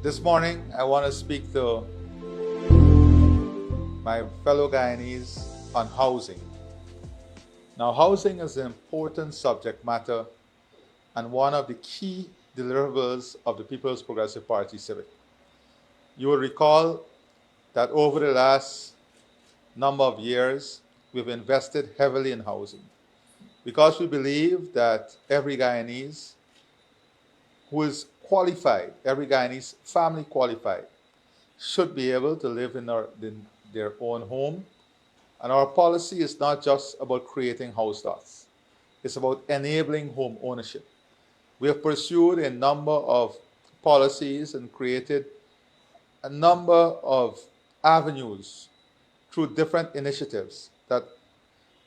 This morning, I want to speak to my fellow Guyanese on housing. Now, housing is an important subject matter and one of the key deliverables of the People's Progressive Party Civic. You will recall that over the last number of years, we've invested heavily in housing because we believe that every Guyanese who is qualified, every Guyanese family qualified, should be able to live in their own home. And our policy is not just about creating house lots. It's about enabling home ownership. We have pursued a number of policies and created a number of avenues through different initiatives that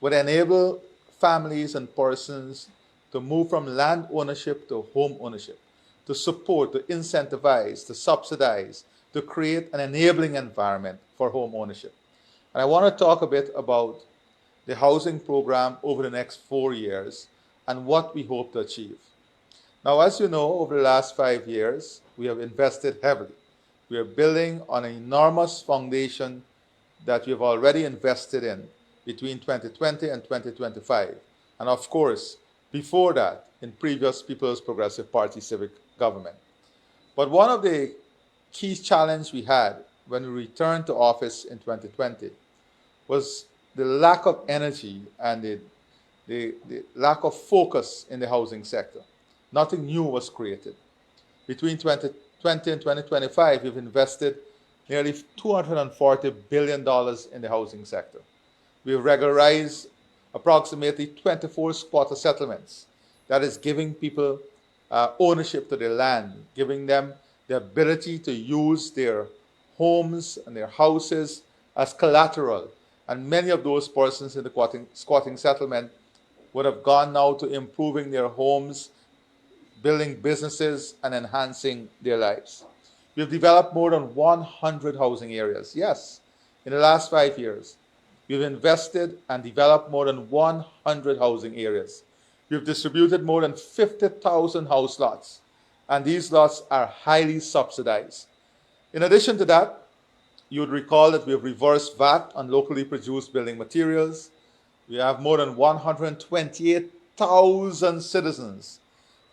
would enable families and persons to move from land ownership to home ownership, to support, to incentivize, to subsidize, to create an enabling environment for home ownership. And I want to talk a bit about the housing program over the next 4 years and what we hope to achieve. Now, as you know, over the last 5 years, we have invested heavily. We are building on an enormous foundation that we have already invested in between 2020 and 2025. And of course, before that, in previous People's Progressive Party civic government. But one of the key challenges we had when we returned to office in 2020 was the lack of energy and the lack of focus in the housing sector. Nothing new was created. Between 2020 and 2025, we've invested nearly $240 billion in the housing sector. We've regularized approximately 24 squatter settlements. That is giving people ownership to their land, giving them the ability to use their homes and their houses as collateral. And many of those persons in the squatting settlement would have gone now to improving their homes, building businesses, and enhancing their lives. We've developed more than 100 housing areas. Yes, in the last 5 years, we've invested and developed more than 100 housing areas. We've distributed more than 50,000 house lots, and these lots are highly subsidized. In addition to that, you would recall that we have reversed VAT on locally produced building materials. We have more than 128,000 citizens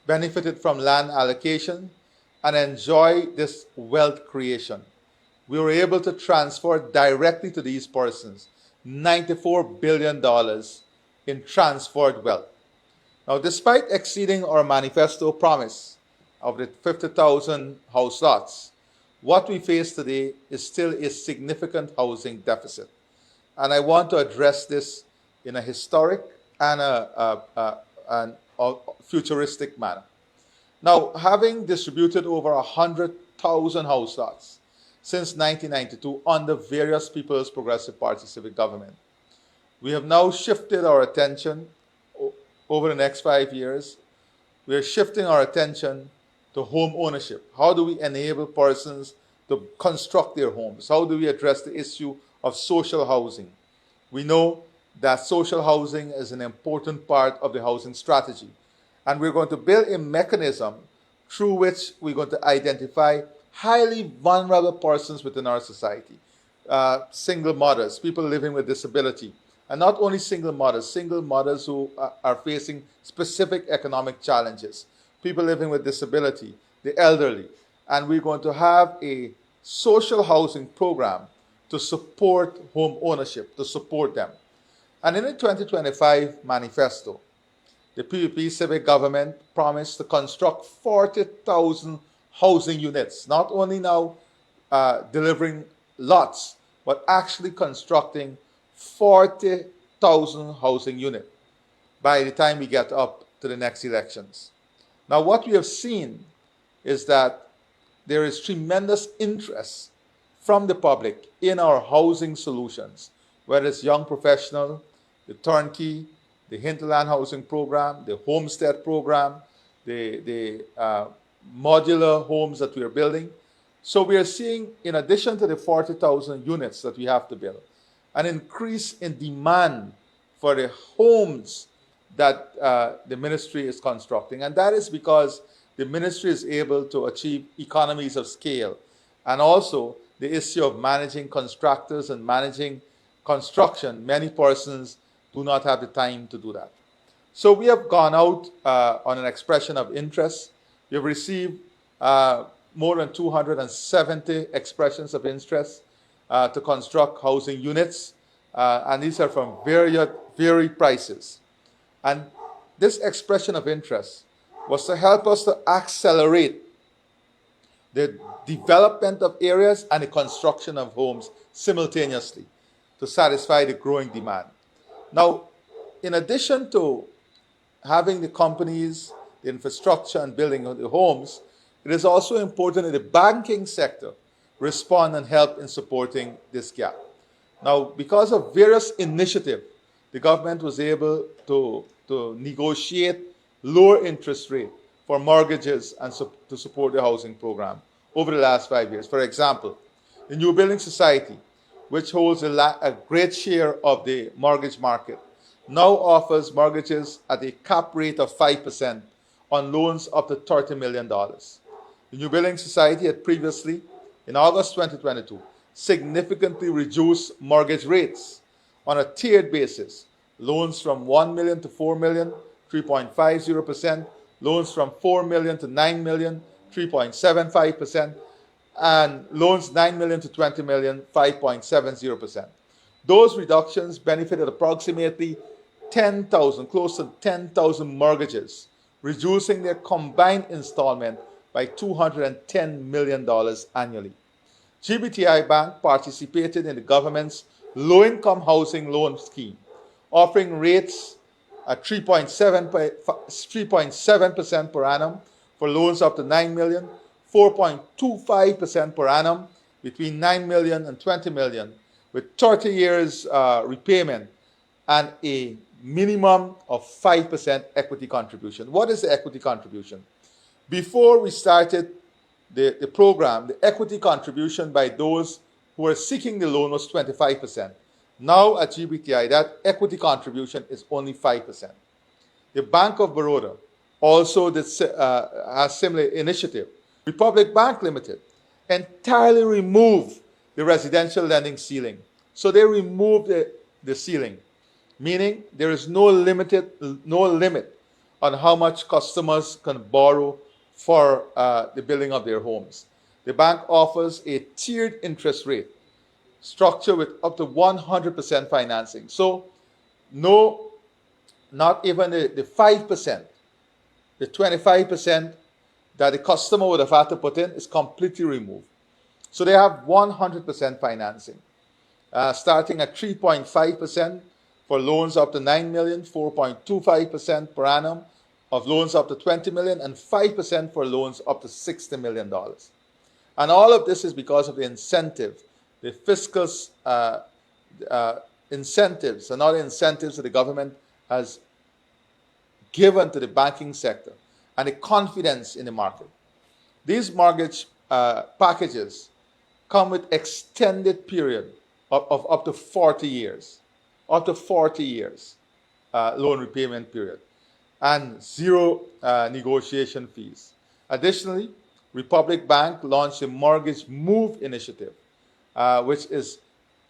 benefited from land allocation and enjoy this wealth creation. We were able to transfer directly to these persons $94 billion in transferred wealth. Now, despite exceeding our manifesto promise of the 50,000 house lots, what we face today is still a significant housing deficit. And I want to address this in a historic and a futuristic manner. Now, having distributed over 100,000 house lots since 1992 under various People's Progressive Party civic government, we have now shifted our attention over the next 5 years. We are shifting our attention to home ownership. How do we enable persons to construct their homes? How do we address the issue of social housing? We know that social housing is an important part of the housing strategy. And we're going to build a mechanism through which we're going to identify highly vulnerable persons within our society. Single mothers, people living with disability. And not only single mothers who are facing specific economic challenges, people living with disability, the elderly. And we're going to have a social housing program to support home ownership, to support them. And in the 2025 manifesto, the PPP civic government promised to construct 40,000 housing units, not only now delivering lots, but actually constructing 40,000 housing units by the time we get up to the next elections. Now, what we have seen is that there is tremendous interest from the public in our housing solutions, whether it's young professional, the turnkey, the hinterland housing program, the homestead program, the modular homes that we are building. So we are seeing, in addition to the 40,000 units that we have to build, an increase in demand for the homes that the ministry is constructing. And that is because the ministry is able to achieve economies of scale. And also the issue of managing contractors and managing construction, many persons do not have the time to do that. So we have gone out on an expression of interest. We have received more than 270 expressions of interest to construct housing units, and these are from varied prices. And this expression of interest was to help us to accelerate the development of areas and the construction of homes simultaneously to satisfy the growing demand. Now, in addition to having the companies, the infrastructure, and building of the homes, it is also important that the banking sector respond and help in supporting this gap. Now, because of various initiatives, the government was able to negotiate lower interest rate for mortgages and to support the housing program over the last 5 years. For example, the New Building Society, which holds a great share of the mortgage market, now offers mortgages at a cap rate of 5% on loans up to $30 million. The New Building Society had previously, in August 2022, significantly reduced mortgage rates on a tiered basis. Loans from $1 million to $4 million, 3.50%. Loans from $4 million to $9 million, 3.75%. And loans $9 million to $20 million, 5.70%. Those reductions benefited approximately 10,000, close to 10,000 mortgages, reducing their combined installment by $210 million annually. GBTI Bank participated in the government's low-income housing loan scheme, offering rates at 3.7% per annum for loans up to $9 million, 4.25% per annum between $9 million and $20 million, with 30 years repayment and a minimum of 5% equity contribution. What is the equity contribution? Before we started the program, the equity contribution by those who were seeking the loan was 25%. Now at GBTI, that equity contribution is only 5%. The Bank of Baroda also has similar initiative. Republic Bank Limited entirely removed the residential lending ceiling. So they removed the ceiling, meaning there is no limit on how much customers can borrow for the building of their homes. The bank offers a tiered interest rate structure with up to 100% financing. So not even the 5%, the 25% that the customer would have had to put in is completely removed. So they have 100% financing, starting at 3.5% for loans up to $9 million, 4.25% per annum of loans up to $20 million, and 5% for loans up to $60 million. And all of this is because of the incentive, the fiscal incentives and other incentives that the government has given to the banking sector and the confidence in the market. These mortgage packages come with extended period of up to 40 years, loan repayment period, and zero negotiation fees. Additionally, Republic Bank launched a mortgage move initiative, which is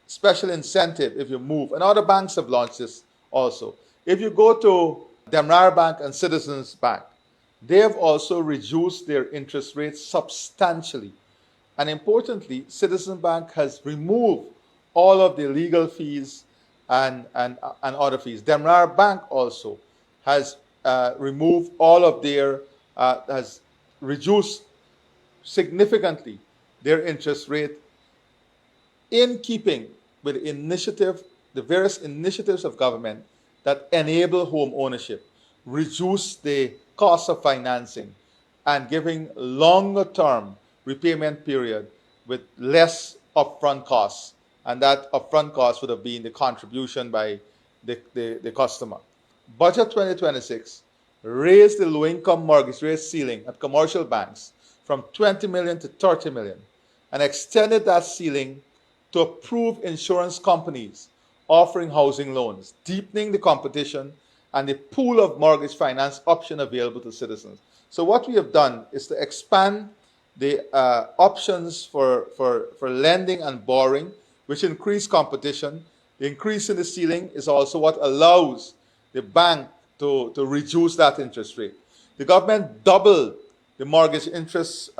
special incentive if you move. And other banks have launched this also. If you go to Demrar Bank and Citizens Bank, they have also reduced their interest rates substantially. And importantly, Citizens Bank has removed all of the legal fees and other fees. Demrar Bank also has removed all of their, has reduced significantly their interest rate in keeping with the various initiatives of government that enable home ownership, reduce the cost of financing, and giving longer term repayment period with less upfront costs. And that upfront cost would have been the contribution by the customer. Budget 2026 raised the low-income mortgage rate ceiling at commercial banks from $20 million to $30 million and extended that ceiling to approve insurance companies offering housing loans, deepening the competition and the pool of mortgage finance option available to citizens. So what we have done is to expand the options for lending and borrowing, which increase competition. The increase in the ceiling is also what allows the bank to reduce that interest rate. The government doubled the mortgage interest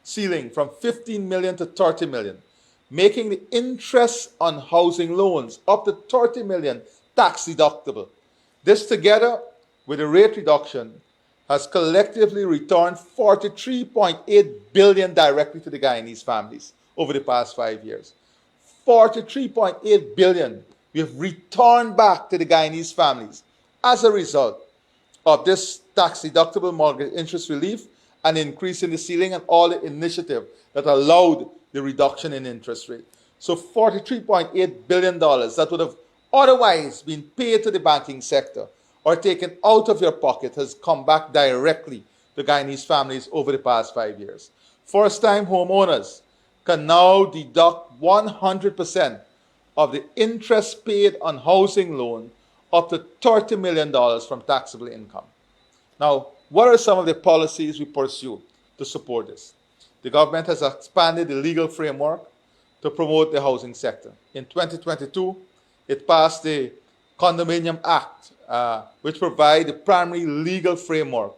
ceiling from 15 million to 30 million, making the interest on housing loans up to 30 million tax deductible. This, together with a rate reduction, has collectively returned 43.8 billion directly to the Guyanese families over the past 5 years. 43.8 billion we have returned back to the Guyanese families as a result of this tax-deductible mortgage interest relief and increase in the ceiling and all the initiative that allowed the reduction in interest rate. So $43.8 billion that would have otherwise been paid to the banking sector or taken out of your pocket has come back directly to Guyanese families over the past 5 years. First-time homeowners can now deduct 100% of the interest paid on housing loan up to $30 million from taxable income. Now, what are some of the policies we pursue to support this? The government has expanded the legal framework to promote the housing sector. In 2022, it passed the Condominium Act, which provides the primary legal framework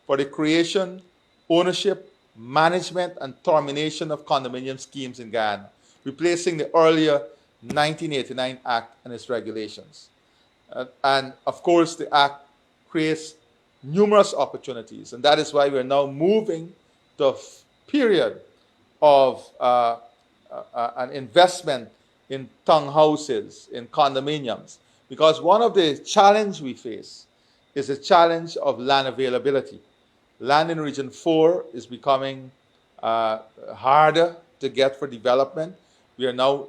for the creation, ownership, management, and termination of condominium schemes in Guyana, replacing the earlier 1989 Act and its regulations. And of course, the Act creates numerous opportunities, and that is why we are now moving to a period of an investment in townhouses, in condominiums, because one of the challenges we face is the challenge of land availability. Land in Region 4 is becoming harder to get for development. We are now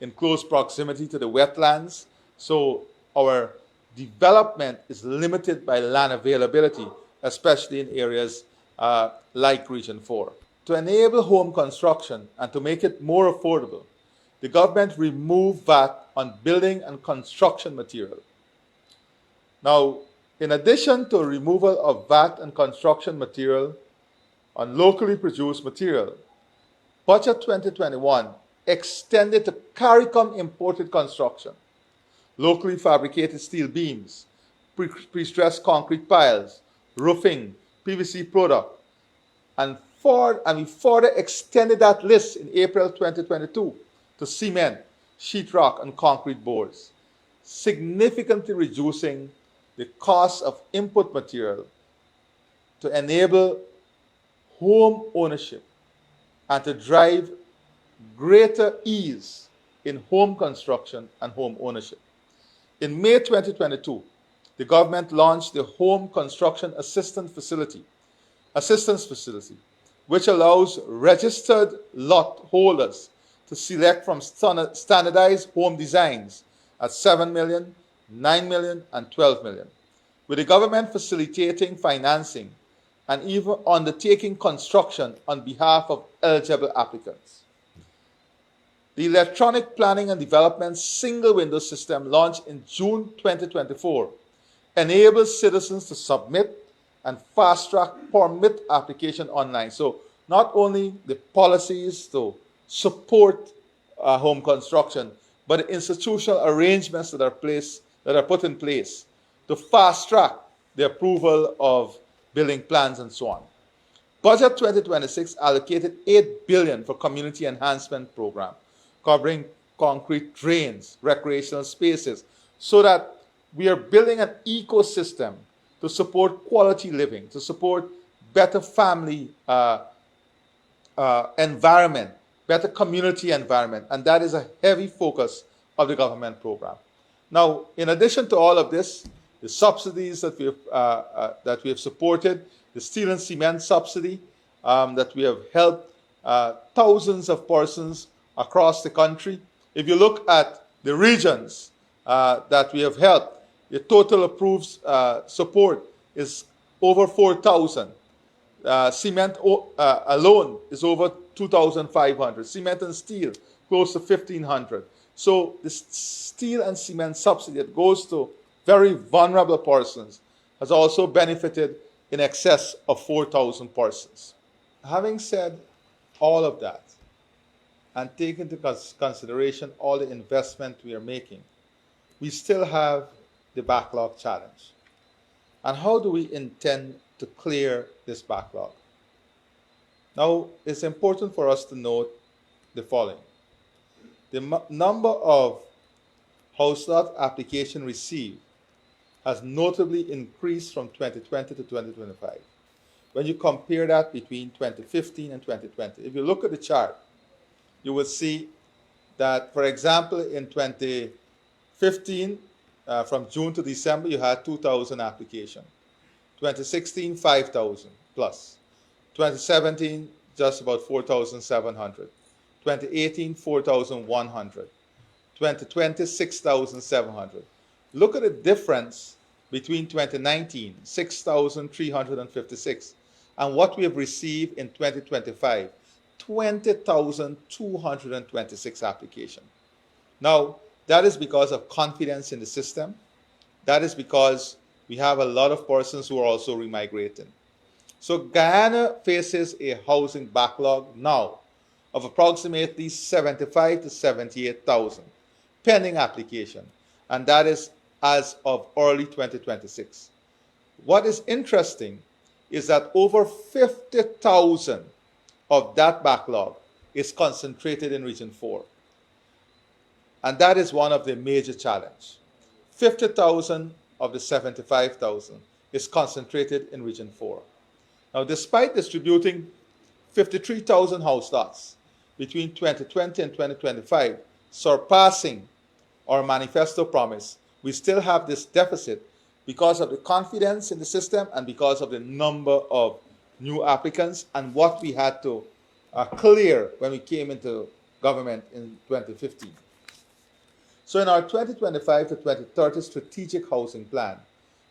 in close proximity to the wetlands, so our development is limited by land availability, especially in areas like Region 4. To enable home construction and to make it more affordable, the government removed VAT on building and construction material. Now, in addition to removal of VAT and construction material on locally produced material, Budget 2021 extended to CARICOM imported construction, locally fabricated steel beams, pre-stressed concrete piles, roofing, PVC product, and we further extended that list in April 2022 to cement, sheetrock, and concrete boards, significantly reducing the cost of input material to enable home ownership and to drive greater ease in home construction and home ownership. In May 2022, the government launched the Home Construction Assistance Facility, which allows registered lot holders to select from standardized home designs at 7 million, 9 million, and 12 million, with the government facilitating financing and even undertaking construction on behalf of eligible applicants. The Electronic Planning and Development Single Window System, launched in June 2024, enables citizens to submit and fast-track permit application online. So not only the policies to support home construction, but the institutional arrangements that are put in place to fast-track the approval of building plans and so on. Budget 2026 allocated $8 billion for community enhancement program, covering concrete drains, recreational spaces, so that we are building an ecosystem to support quality living, to support better family environment, better community environment, and that is a heavy focus of the government program. Now, in addition to all of this, the subsidies that we have supported, the steel and cement subsidy that we have helped thousands of persons across the country. If you look at the regions that we have helped, the total approved support is over 4,000. Cement alone is over 2,500. Cement and steel, close to 1,500. So the steel and cement subsidy that goes to very vulnerable persons, has also benefited in excess of 4,000 persons. Having said all of that, and take into consideration all the investment we are making, we still have the backlog challenge. And how do we intend to clear this backlog? Now, it's important for us to note the following. The number of house lot application received has notably increased from 2020 to 2025. When you compare that between 2015 and 2020, if you look at the chart, you will see that, for example, in 2015, from June to December, you had 2,000 applications. 2016, 5,000 plus. 2017, just about 4,700. 2018, 4,100. 2020, 6,700. Look at the difference between 2019, 6,356, and what we have received in 2025, 20,226 applications. Now, that is because of confidence in the system. That is because we have a lot of persons who are also remigrating. So Guyana faces a housing backlog now of approximately 75 to 78,000 pending application, and that is as of early 2026. What is interesting is that over 50,000 of that backlog is concentrated in Region 4. And that is one of the major challenges. 50,000 of the 75,000 is concentrated in Region 4. Now, despite distributing 53,000 house lots between 2020 and 2025, surpassing our manifesto promise, we still have this deficit because of the confidence in the system and because of the number of new applicants and what we had to clear when we came into government in 2015. So in our 2025 to 2030 strategic housing plan,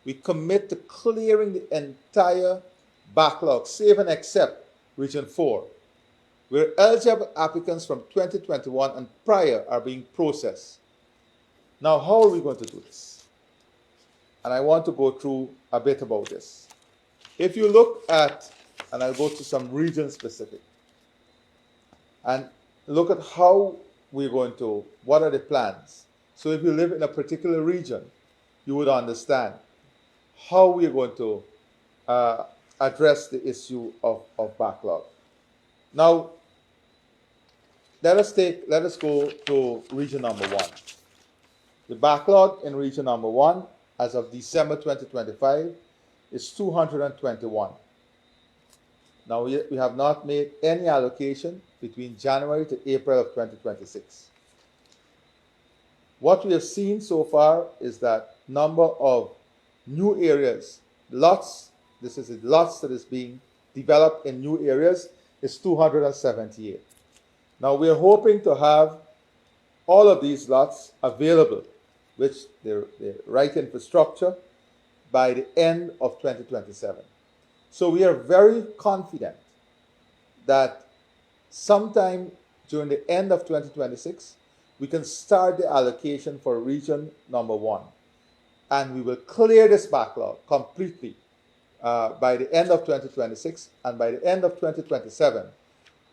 we commit to clearing the entire backlog, save and except Region 4, where eligible applicants from 2021 and prior are being processed. Now, how are we going to do this? And I want to go through a bit about this. If you look at, and I'll go to some region specific, and look at how we're going to, what are the plans? So if you live in a particular region, you would understand how we're going to address the issue of backlog. Now, let us go to region number 1. The backlog in region number 1 as of December 2025 is 221. Now, we have not made any allocation between January to April of 2026. What we have seen so far is that number of new areas, lots, this is the lots that is being developed in new areas, is 278. Now, we are hoping to have all of these lots available, which the right infrastructure, by the end of 2027. So we are very confident that sometime during the end of 2026, we can start the allocation for region number 1. And we will clear this backlog completely by the end of 2026, and by the end of 2027,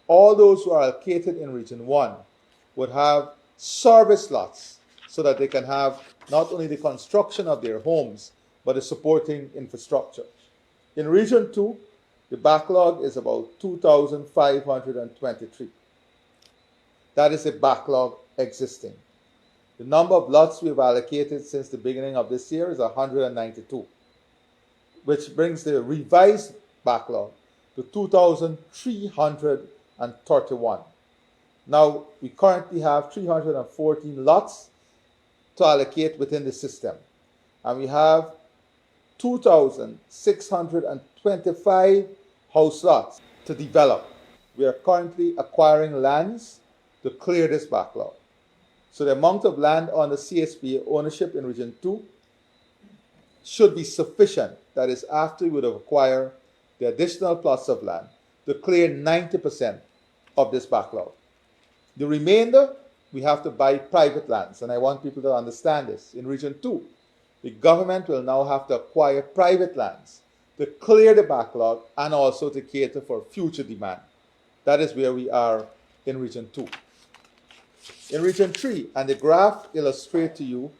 all those who are allocated in region 1 would have service lots so that they can have not only the construction of their homes, but the supporting infrastructure. In region 2, the backlog is about 2,523. That is a backlog existing. The number of lots we've allocated since the beginning of this year is 192, which brings the revised backlog to 2,331. Now, we currently have 314 lots to allocate within the system, and we have 2,625 house lots to develop. We are currently acquiring lands to clear this backlog. So the amount of land under CSPA ownership in Region 2 should be sufficient. That is, after we would have acquired the additional plots of land to clear 90% of this backlog. The remainder, we have to buy private lands, and I want people to understand this. In Region 2, the government will now have to acquire private lands to clear the backlog and also to cater for future demand. That is where we are in Region 2. In Region 3, and the graph illustrates to you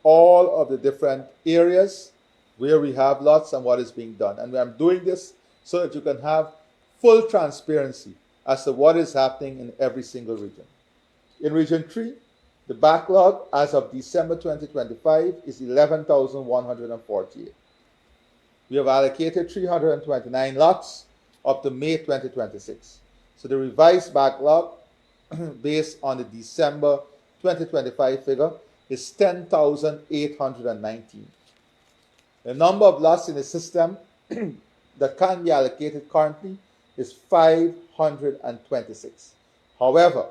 all of the different areas where we have lots and what is being done. And I'm doing this so that you can have full transparency as to what is happening in every single region. In Region 3, the backlog as of December 2025 is 11,148. We have allocated 329 lots up to May 2026. So the revised backlog based on the December 2025 figure is 10,819. The number of lots in the system that can be allocated currently is 526. However,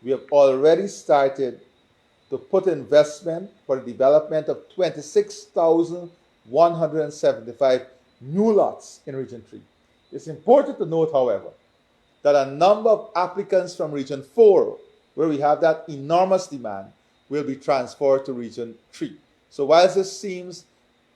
we have already started to put investment for the development of 26,175 new lots in Region 3. It's important to note, however, that a number of applicants from Region 4, where we have that enormous demand, will be transferred to Region 3. So whilst this seems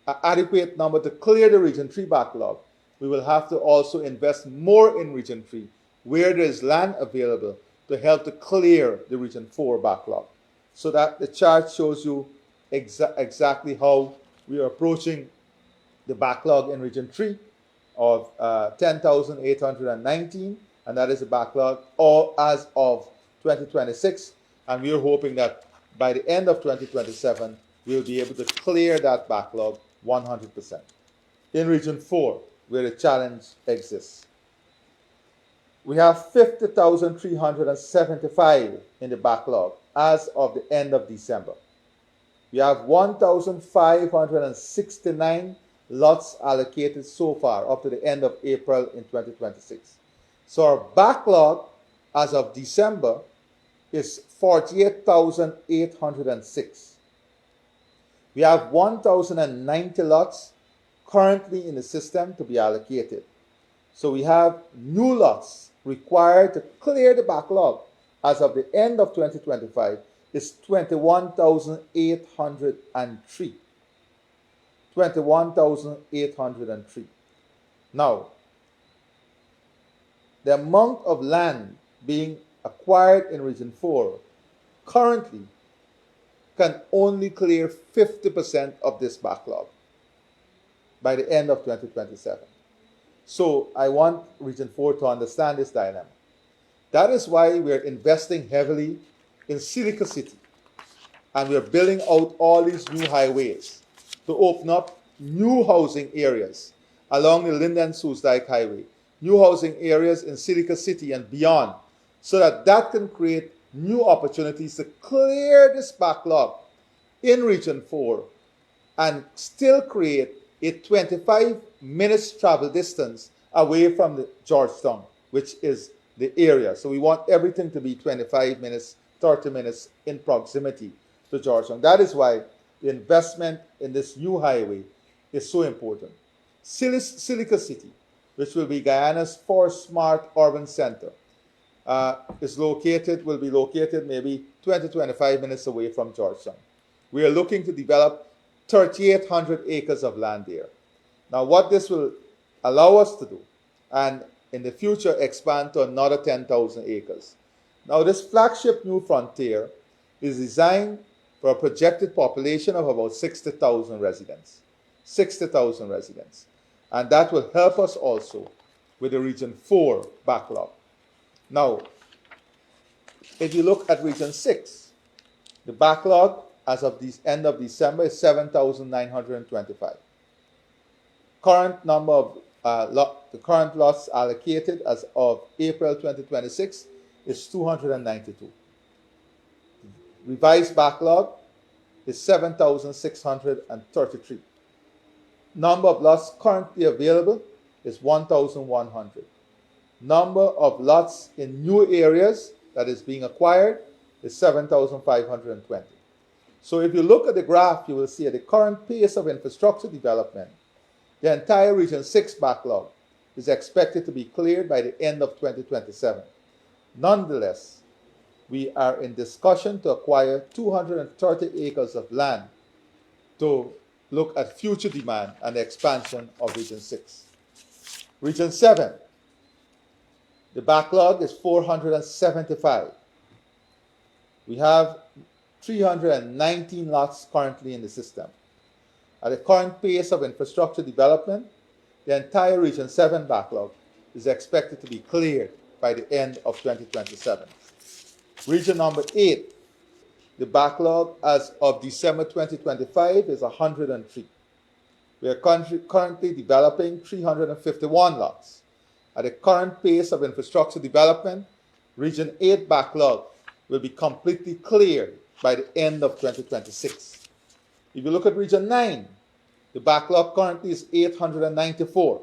an adequate number to clear the Region 3 backlog, we will have to also invest more in Region 3, where there is land available to help to clear the Region 4 backlog. So that the chart shows you exactly how we are approaching the backlog in Region 3 of 10,819, and that is the backlog all as of 2026. And we are hoping that by the end of 2027, we'll be able to clear that backlog 100%. In Region 4, where the challenge exists, we have 50,375 in the backlog as of the end of December. We have 1,569 lots allocated so far up to the end of April in 2026. So our backlog as of December is 48,806. We have 1,090 lots currently in the system to be allocated. So we have new lots required to clear the backlog as of the end of 2025 is 21,803. 21,803. Now, the amount of land being acquired in Region 4 currently can only clear 50% of this backlog by the end of 2027. So I want Region 4 to understand this dilemma. That is why we're investing heavily in Silica City, and we're building out all these new highways to open up new housing areas along the Linden-Soesdijk Highway, new housing areas in Silica City and beyond, so that that can create new opportunities to clear this backlog in Region 4 and still create a 25 minutes travel distance away from the Georgetown, which is the area. So we want everything to be 25 minutes, 30 minutes in proximity to Georgetown. That is why the investment in this new highway is so important. Silica City, which will be Guyana's first smart urban center, will be located maybe 20-25 minutes away from Georgetown. We are looking to develop 3,800 acres of land there. Now, what this will allow us to do, and in the future expand to another 10,000 acres. Now, this flagship New Frontier is designed for a projected population of about 60,000 residents. 60,000 residents. And that will help us also with the Region 4 backlog. Now, if you look at Region 6, the backlog as of the end of December is 7,925. Current number of the current lots allocated as of April 2026 is 292. Revised backlog is 7,633. Number of lots currently available is 1,100. Number of lots in new areas that is being acquired is 7,520. So if you look at the graph, you will see at the current pace of infrastructure development, the entire Region 6 backlog is expected to be cleared by the end of 2027. Nonetheless, we are in discussion to acquire 230 acres of land to look at future demand and the expansion of Region 6. Region 7, the backlog is 475. We have 319 lots currently in the system. At the current pace of infrastructure development, the entire Region 7 backlog is expected to be cleared by the end of 2027. Region number 8, the backlog as of December 2025 is 103. We are currently developing 351 lots. At the current pace of infrastructure development, Region 8 backlog will be completely cleared by the end of 2026. If you look at Region 9, the backlog currently is 894.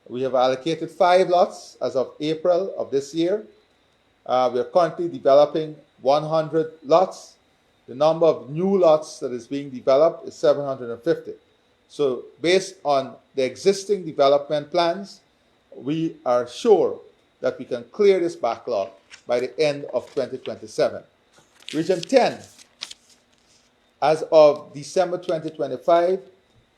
We have allocated 5 lots as of April of this year. We are currently developing 100 lots. The number of new lots that is being developed is 750. So based on the existing development plans, we are sure that we can clear this backlog by the end of 2027. Region 10, as of December 2025,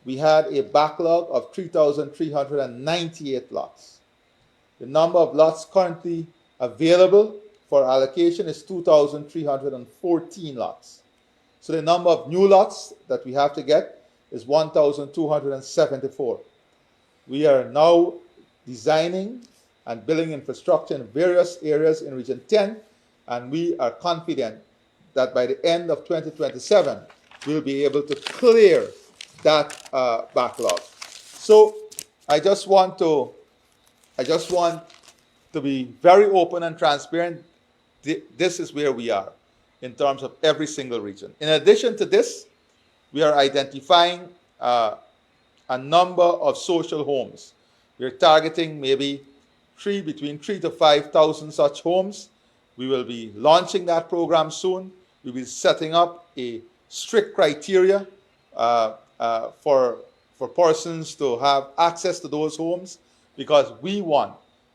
we had a backlog of 3,398 lots. The number of lots currently available for allocation is 2,314 lots. So the number of new lots that we have to get is 1,274. We are now designing and building infrastructure in various areas in Region 10, and we are confident that by the end of 2027, we'll be able to clear that backlog. So I just want to be very open and transparent. This is where we are in terms of every single region. In addition to this, we are identifying a number of social homes. We're targeting maybe between 3,000 to 5,000 such homes. We will be launching that program soon. We'll be setting up a strict criteria for persons to have access to those homes, because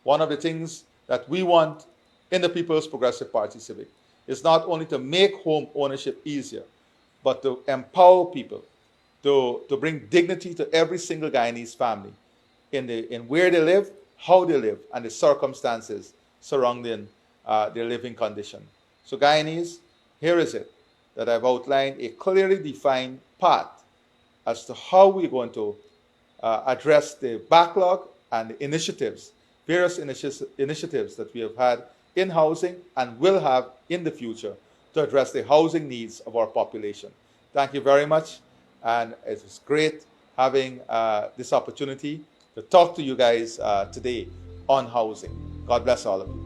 one of the things that we want in the People's Progressive Party Civic is not only to make home ownership easier, but to empower people, to bring dignity to every single Guyanese family in where they live, how they live, and the circumstances surrounding their living condition. So Guyanese, here is it, that I've outlined a clearly defined path as to how we're going to address the backlog and the initiatives, various initiatives that we have had in housing and will have in the future to address the housing needs of our population. Thank you very much, and it was great having this opportunity to talk to you guys today on housing. God bless all of you.